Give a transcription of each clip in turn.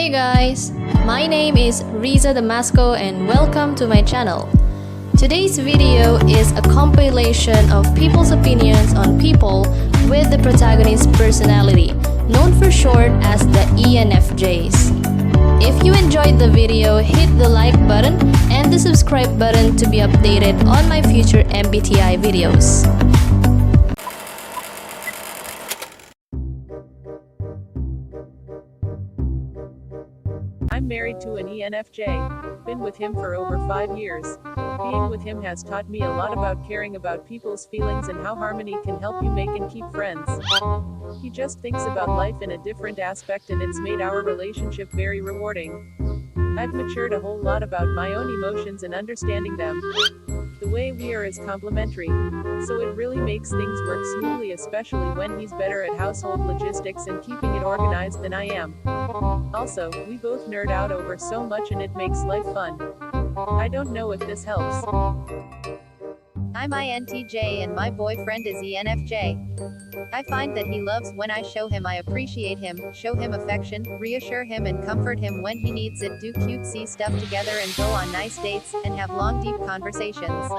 Hey guys, my name is Rizza Damasco and welcome to my channel. Today's video is a compilation of people's opinions on people with the protagonist personality, known for short as the ENFJs. If you enjoyed the video, hit the like button and the subscribe button to be updated on my future mbti videos. I'm married to an ENFJ, been with him for over 5 years. Being with him has taught me a lot about caring about people's feelings and how harmony can help you make and keep friends. He just thinks about life in a different aspect and it's made our relationship very rewarding. I've matured a whole lot about my own emotions and understanding them. The way we are is complementary, so it really makes things work smoothly, especially when he's better at household logistics and keeping it organized than I am. Also, we both nerd out over so much and it makes life fun. I don't know if this helps. I'm entj and my boyfriend is ENFJ. I find that he loves when I show him I appreciate him, show him affection, reassure him and comfort him when he needs it, do cutesy stuff together and go on nice dates, and have long deep conversations.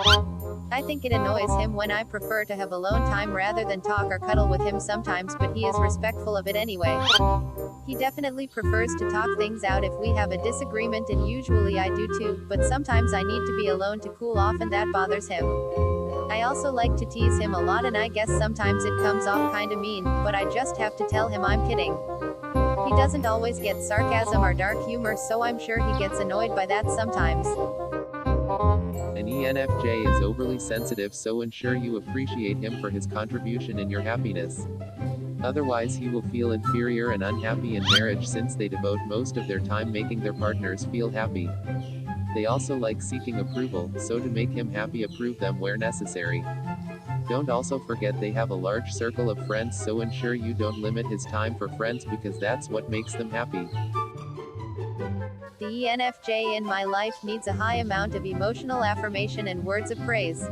I think it annoys him when I prefer to have alone time rather than talk or cuddle with him sometimes, but he is respectful of it anyway. He definitely prefers to talk things out if we have a disagreement, and usually I do too, but sometimes I need to be alone to cool off and that bothers him. I also like to tease him a lot and I guess sometimes it comes off kinda mean, but I just have to tell him I'm kidding. He doesn't always get sarcasm or dark humor, so I'm sure he gets annoyed by that sometimes. An ENFJ is overly sensitive, so ensure you appreciate him for his contribution in your happiness. Otherwise he will feel inferior and unhappy in marriage, since they devote most of their time making their partners feel happy. They also like seeking approval, so to make him happy, approve them where necessary. Don't also forget they have a large circle of friends, so ensure you don't limit his time for friends, because that's what makes them happy. The ENFJ in my life needs a high amount of emotional affirmation and words of praise.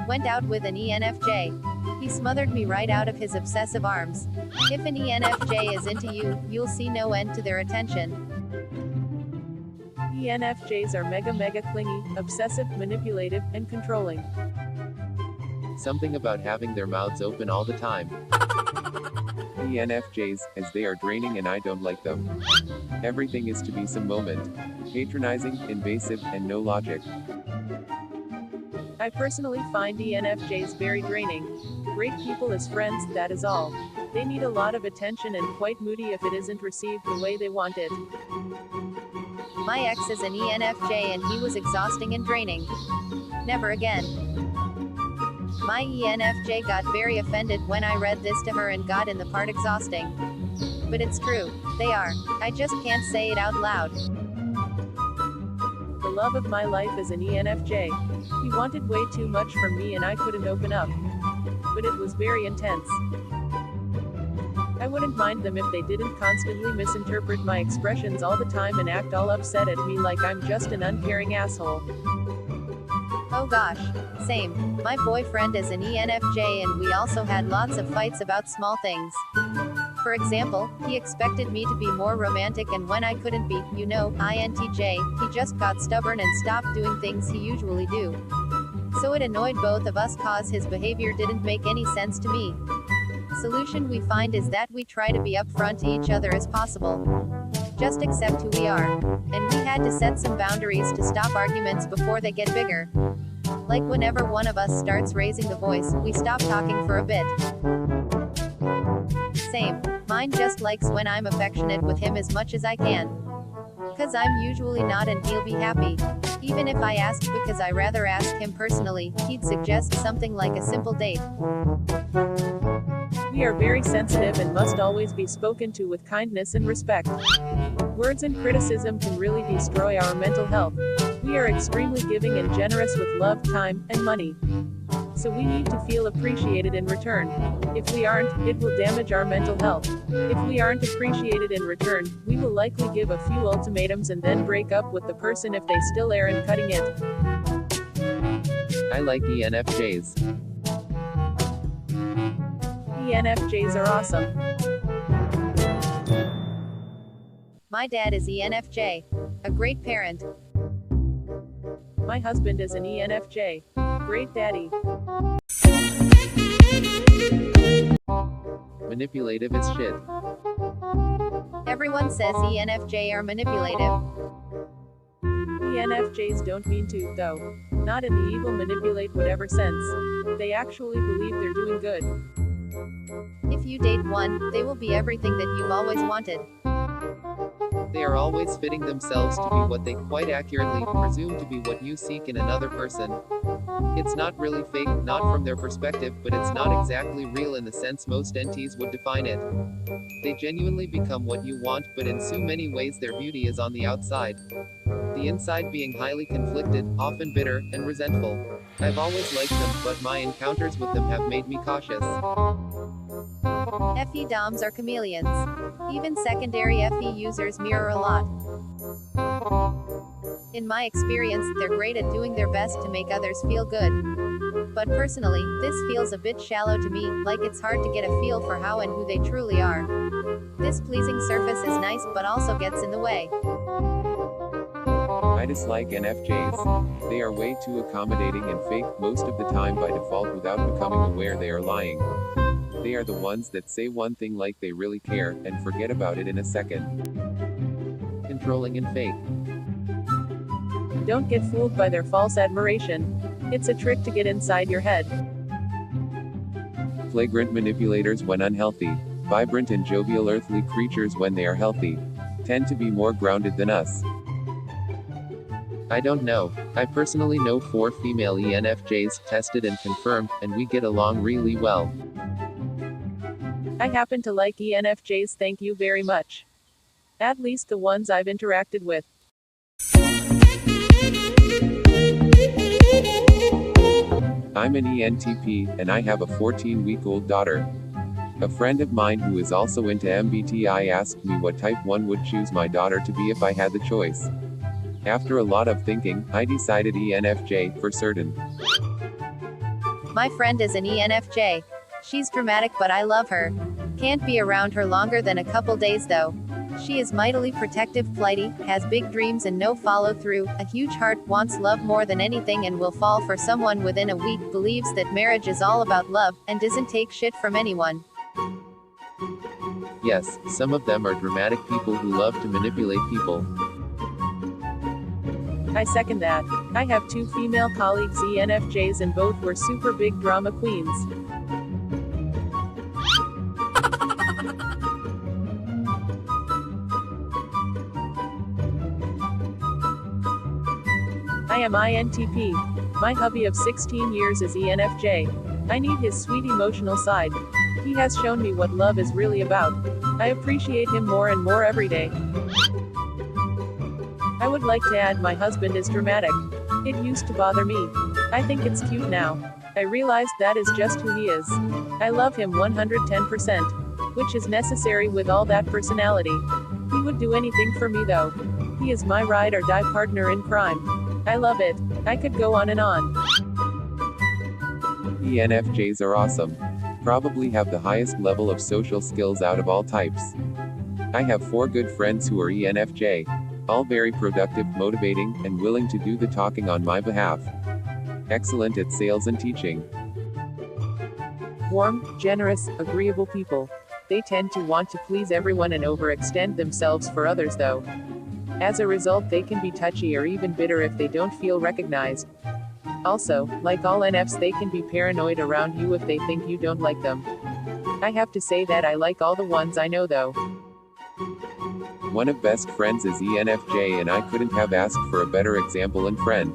Went out with an ENFJ. He smothered me right out of his obsessive arms. If an ENFJ is into you, you'll see no end to their attention. ENFJs are mega clingy, obsessive, manipulative, and controlling. Something about having their mouths open all the time. ENFJs, as they are draining and I don't like them. Everything is to be some moment. Patronizing, invasive, and no logic. I personally find ENFJs very draining. Great people as friends, that is all. They need a lot of attention and quite moody if it isn't received the way they want it. My ex is an ENFJ and he was exhausting and draining. Never again. My ENFJ got very offended when I read this to her and got in the part exhausting. But it's true, they are. I just can't say it out loud. The love of my life is an ENFJ. He wanted way too much from me and I couldn't open up. But it was very intense. I wouldn't mind them if they didn't constantly misinterpret my expressions all the time and act all upset at me like I'm just an uncaring asshole. Oh gosh, same. My boyfriend is an ENFJ and we also had lots of fights about small things. For example, he expected me to be more romantic, and when I couldn't be, INTJ, he just got stubborn and stopped doing things he usually do. So it annoyed both of us cause his behavior didn't make any sense to me. Solution we find is that we try to be upfront to each other as possible. Just accept who we are. And we had to set some boundaries to stop arguments before they get bigger. Like whenever one of us starts raising the voice, we stop talking for a bit. Same. Mine just likes when I'm affectionate with him as much as I can. Cause I'm usually not and he'll be happy. Even if I ask because I rather ask him personally, he'd suggest something like a simple date. We are very sensitive and must always be spoken to with kindness and respect. Words and criticism can really destroy our mental health. We are extremely giving and generous with love, time, and money. So we need to feel appreciated in return. If we aren't, it will damage our mental health. If we aren't appreciated in return, we will likely give a few ultimatums and then break up with the person if they still aren't cutting it. I like ENFJs. ENFJs are awesome. My dad is ENFJ. A great parent. My husband is an ENFJ. Great daddy. Manipulative as shit. Everyone says ENFJ are manipulative. ENFJs don't mean to, though. Not in the evil manipulate whatever sense. They actually believe they're doing good. If you date one, they will be everything that you've always wanted. They are always fitting themselves to be what they quite accurately presume to be what you seek in another person. It's not really fake, not from their perspective, but it's not exactly real in the sense most NTs would define it. They genuinely become what you want, but in so many ways their beauty is on the outside. The inside being highly conflicted, often bitter, and resentful. I've always liked them, but my encounters with them have made me cautious. FE DOMs are chameleons. Even secondary FE users mirror a lot. In my experience, they're great at doing their best to make others feel good. But personally, this feels a bit shallow to me, like it's hard to get a feel for how and who they truly are. This pleasing surface is nice, but also gets in the way. I dislike NFJs. They are way too accommodating and fake, most of the time by default without becoming aware they are lying. They are the ones that say one thing like they really care, and forget about it in a second. Controlling and fake. Don't get fooled by their false admiration. It's a trick to get inside your head. Flagrant manipulators when unhealthy. Vibrant and jovial earthly creatures when they are healthy. Tend to be more grounded than us. I don't know. I personally know 4 female ENFJs, tested and confirmed, and we get along really well. I happen to like ENFJs, thank you very much. At least the ones I've interacted with. I'm an ENTP, and I have a 14-week-old daughter. A friend of mine who is also into MBTI asked me what type 1 would choose my daughter to be if I had the choice. After a lot of thinking, I decided ENFJ, for certain. My friend is an ENFJ. She's dramatic, but I love her. Can't be around her longer than a couple days though. She is mightily protective, flighty, has big dreams and no follow-through, a huge heart, wants love more than anything and will fall for someone within a week, believes that marriage is all about love, and doesn't take shit from anyone. Yes, some of them are dramatic people who love to manipulate people. I second that. I have 2 female colleagues ENFJs and both were super big drama queens. I am INTP. My hubby of 16 years is ENFJ. I need his sweet emotional side. He has shown me what love is really about. I appreciate him more and more every day. I would like to add my husband is dramatic. It used to bother me. I think it's cute now. I realized that is just who he is. I love him 110%, which is necessary with all that personality. He would do anything for me though. He is my ride or die partner in crime. I love it. I could go on and on. ENFJs are awesome. Probably have the highest level of social skills out of all types. I have 4 good friends who are ENFJ. All very productive, motivating, and willing to do the talking on my behalf. Excellent at sales and teaching. Warm, generous, agreeable people. They tend to want to please everyone and overextend themselves for others though. As a result, they can be touchy or even bitter if they don't feel recognized. Also, like all NFs, they can be paranoid around you if they think you don't like them. I have to say that I like all the ones I know though. One of best friends is ENFJ and I couldn't have asked for a better example and friend.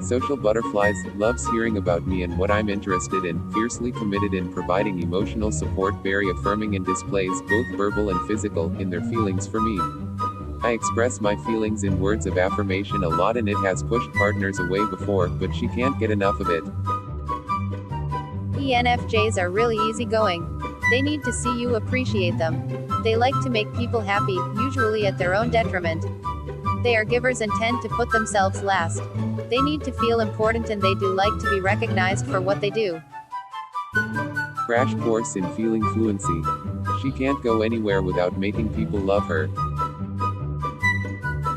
Social butterflies, loves hearing about me and what I'm interested in, fiercely committed in providing emotional support, very affirming and displays, both verbal and physical, in their feelings for me. I express my feelings in words of affirmation a lot and it has pushed partners away before, but she can't get enough of it. ENFJs are really easygoing. They need to see you appreciate them. They like to make people happy, usually at their own detriment. They are givers and tend to put themselves last. They need to feel important and they do like to be recognized for what they do. Crash course in feeling fluency. She can't go anywhere without making people love her.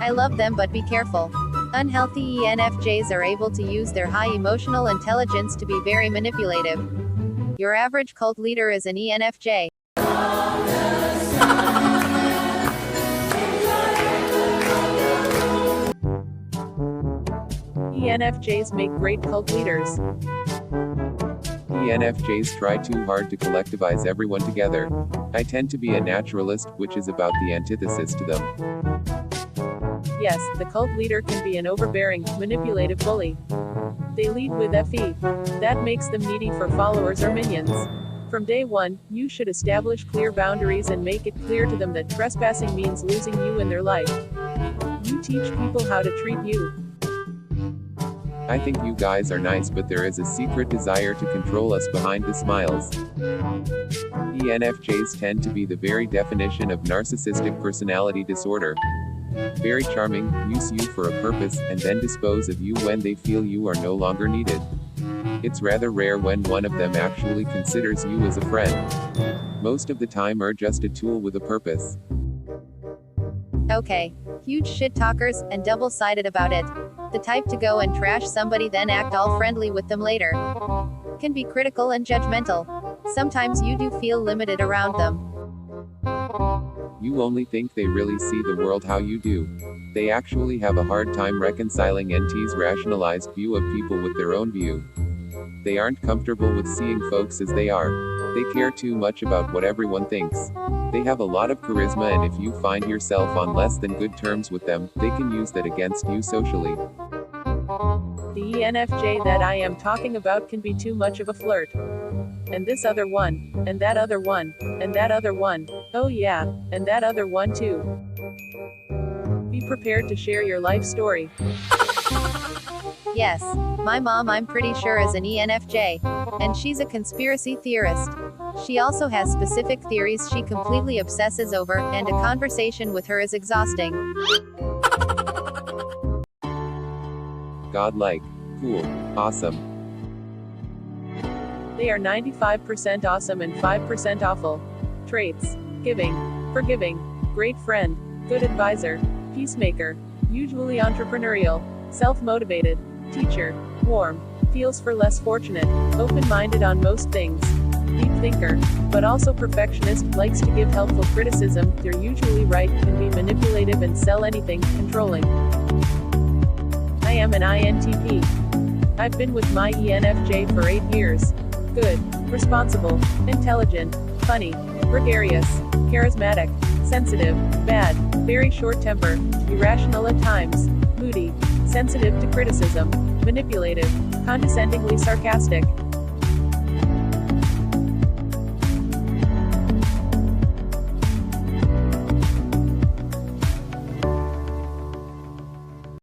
I love them, but be careful. Unhealthy ENFJs are able to use their high emotional intelligence to be very manipulative. Your average cult leader is an ENFJ. ENFJs make great cult leaders. ENFJs try too hard to collectivize everyone together. I tend to be a naturalist, which is about the antithesis to them. Yes, the cult leader can be an overbearing, manipulative bully. They lead with FE. That makes them needy for followers or minions. From day one, you should establish clear boundaries and make it clear to them that trespassing means losing you in their life. You teach people how to treat you. I think you guys are nice, but there is a secret desire to control us behind the smiles. ENFJs tend to be the very definition of narcissistic personality disorder. Very charming, use you for a purpose, and then dispose of you when they feel you are no longer needed. It's rather rare when one of them actually considers you as a friend. Most of the time are just a tool with a purpose. Okay. Huge shit talkers, and double-sided about it. The type to go and trash somebody then act all friendly with them later. Can be critical and judgmental. Sometimes you do feel limited around them. You only think they really see the world how you do. They actually have a hard time reconciling NT's rationalized view of people with their own view. They aren't comfortable with seeing folks as they are. They care too much about what everyone thinks. They have a lot of charisma, and if you find yourself on less than good terms with them, they can use that against you socially. The ENFJ that I am talking about can be too much of a flirt. And this other one, and that other one, and that other one, oh yeah, and that other one too. Be prepared to share your life story. Yes, my mom I'm pretty sure is an ENFJ. And she's a conspiracy theorist. She also has specific theories she completely obsesses over, and a conversation with her is exhausting. Godlike. Cool. Awesome. They are 95% awesome and 5% awful. Traits: giving, forgiving, great friend, good advisor, peacemaker, usually entrepreneurial, self-motivated, teacher, warm, feels for less fortunate, open-minded on most things, deep thinker, but also perfectionist, likes to give helpful criticism, they're usually right, can be manipulative and sell anything, controlling. I am an INTP. I've been with my ENFJ for 8 years. Good, responsible, intelligent, funny, gregarious, charismatic, sensitive, bad, very short-tempered, irrational at times, moody, sensitive to criticism, manipulative, condescendingly sarcastic,